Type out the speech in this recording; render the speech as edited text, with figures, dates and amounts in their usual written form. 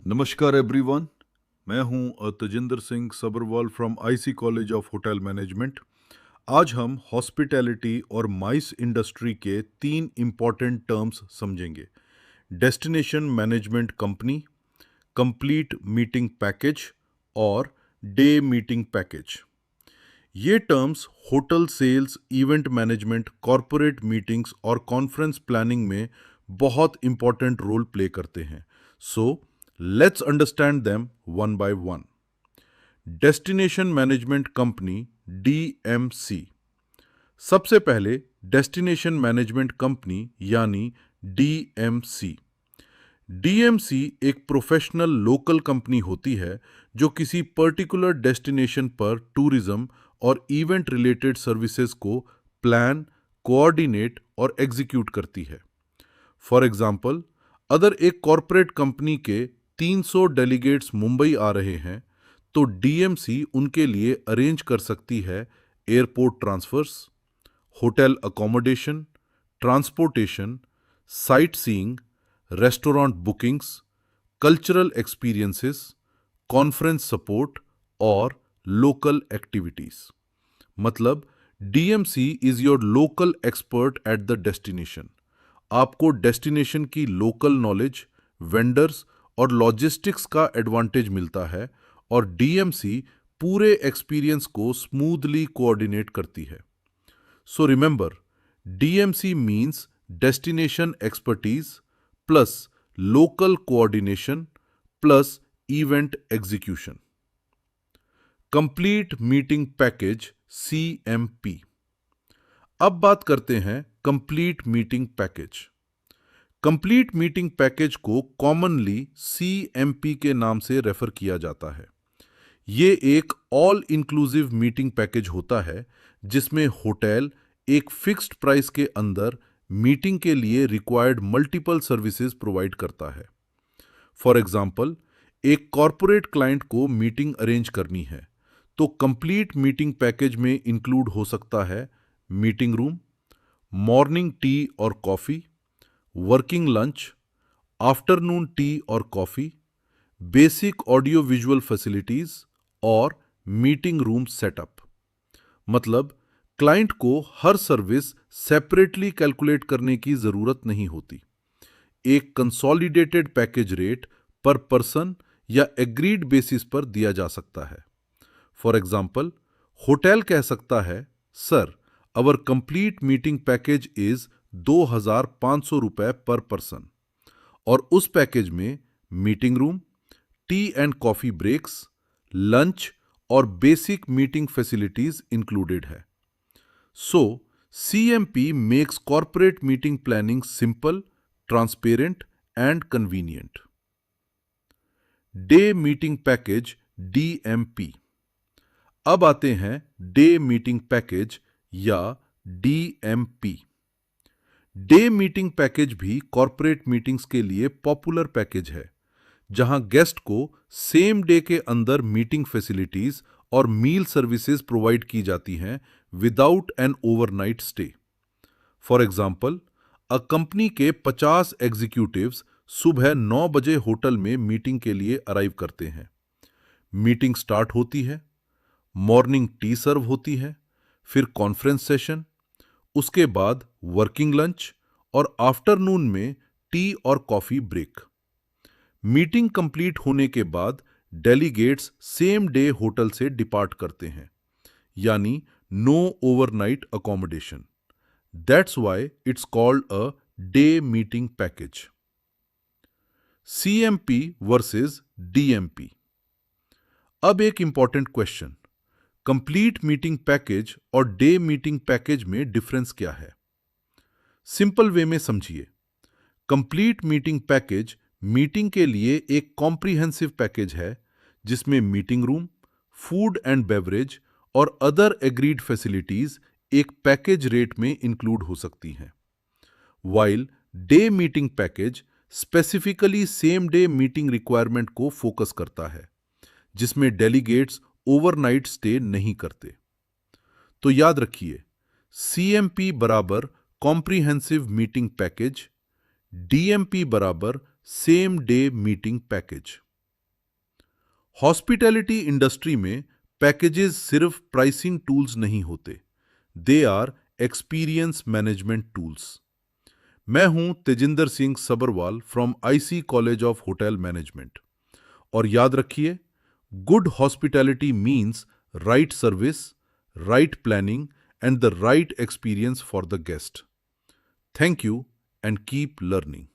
नमस्कार एवरीवन। मैं हूं Tajinder Singh Sabharwal from IC College of Hotel Management. आज हम हॉस्पिटैलिटी और माइस इंडस्ट्री के तीन इम्पॉर्टेंट टर्म्स समझेंगे। Destination management company, complete meeting package और डे मीटिंग पैकेज। ये terms hotel sales, event management, corporate meetings और कॉन्फ्रेंस प्लानिंग में बहुत इंपॉर्टेंट रोल प्ले करते हैं। So let's understand them one by one. Destination management company, DMC. सबसे पहले destination management company यानी डीएमसी। डीएमसी एक प्रोफेशनल लोकल कंपनी होती है जो किसी पर्टिकुलर डेस्टिनेशन पर टूरिज्म और इवेंट रिलेटेड सर्विसेज को प्लान, कोऑर्डिनेट और एग्जीक्यूट करती है। फॉर एग्जाम्पल, अगर एक कॉरपोरेट कंपनी के 300 डेलीगेट्स मुंबई आ रहे हैं तो डीएमसी उनके लिए अरेंज कर सकती है airport transfers, hotel accommodation, transportation, sightseeing, restaurant bookings, cultural experiences, conference support और लोकल एक्टिविटीज। मतलब DMC is your local expert at the destination. आपको डेस्टिनेशन की लोकल नॉलेज, वेंडर्स और लॉजिस्टिक्स का एडवांटेज मिलता है और डीएमसी पूरे एक्सपीरियंस को स्मूथली कोऑर्डिनेट करती है। So remember, DMC means destination expertise plus local coordination plus event execution. Complete meeting package, CMP. अब बात करते हैं complete meeting package. Complete meeting package को कॉमनली सीएमपी के नाम से रेफर किया जाता है। ये एक ऑल इंक्लूसिव मीटिंग पैकेज होता है जिसमें होटल एक फिक्स्ड प्राइस के अंदर मीटिंग के लिए रिक्वायर्ड मल्टीपल सर्विसेज प्रोवाइड करता है। फॉर एग्जाम्पल, एक कॉरपोरेट क्लाइंट को मीटिंग अरेंज करनी है तो कंप्लीट मीटिंग पैकेज में इंक्लूड हो सकता है मीटिंग रूम, मॉर्निंग टी और coffee, working lunch, afternoon tea और coffee, basic audio visual facilities और मीटिंग रूम सेटअप। मतलब क्लाइंट को हर सर्विस सेपरेटली कैलकुलेट करने की जरूरत नहीं होती। एक कंसोलिडेटेड पैकेज रेट पर पर्सन या एग्रीड बेसिस पर दिया जा सकता है। फॉर एग्जाम्पल, होटल कह सकता है, sir, our complete meeting package is 2,500 रुपए पर पर्सन और उस पैकेज में meeting room, tea and coffee breaks, lunch और बेसिक मीटिंग फैसिलिटीज इंक्लूडेड है। So CMP makes corporate meeting planning simple, transparent and convenient. Day meeting package, DMP. अब आते हैं day meeting package या DMP. Day meeting package भी corporate meetings के लिए popular package है जहां गेस्ट को सेम डे के अंदर मीटिंग फैसिलिटीज और मील सर्विसेज प्रोवाइड की जाती हैं without an overnight stay. For example, a company के 50 एग्जीक्यूटिव्स सुबह 9 बजे होटल में मीटिंग के लिए अराइव करते हैं। मीटिंग स्टार्ट होती है, मॉर्निंग टी सर्व होती है, फिर कॉन्फ्रेंस सेशन, उसके बाद वर्किंग लंच और आफ्टरनून में टी और कॉफी ब्रेक। मीटिंग कंप्लीट होने के बाद डेलीगेट्स सेम डे होटल से डिपार्ट करते हैं, यानी no overnight accommodation. That's why it's called a day meeting package. CMP versus DMP. अब एक important question, complete meeting package और डे मीटिंग पैकेज में डिफरेंस क्या है? सिंपल वे में समझिए। कंप्लीट मीटिंग पैकेज मीटिंग के लिए एक कॉम्प्रिहेंसिव पैकेज है जिसमें meeting room, food and beverage और अदर एग्रीड फैसिलिटीज एक पैकेज रेट में इंक्लूड हो सकती हैं। While day meeting package specifically same day meeting requirement को फोकस करता है जिसमें डेलीगेट्स ओवरनाइट स्टे नहीं करते। तो याद रखिए, सीएमपी बराबर कॉम्प्रिहेंसिव मीटिंग पैकेज, डीएमपी बराबर same day meeting package. Hospitality industry में पैकेजेस सिर्फ प्राइसिंग टूल्स नहीं होते, they are experience management tools. मैं हूं Tejinder Singh Sabharwal from IC College of Hotel Management. और याद रखिए, good hospitality means right service, right planning and the right experience for the guest. Thank you and keep learning.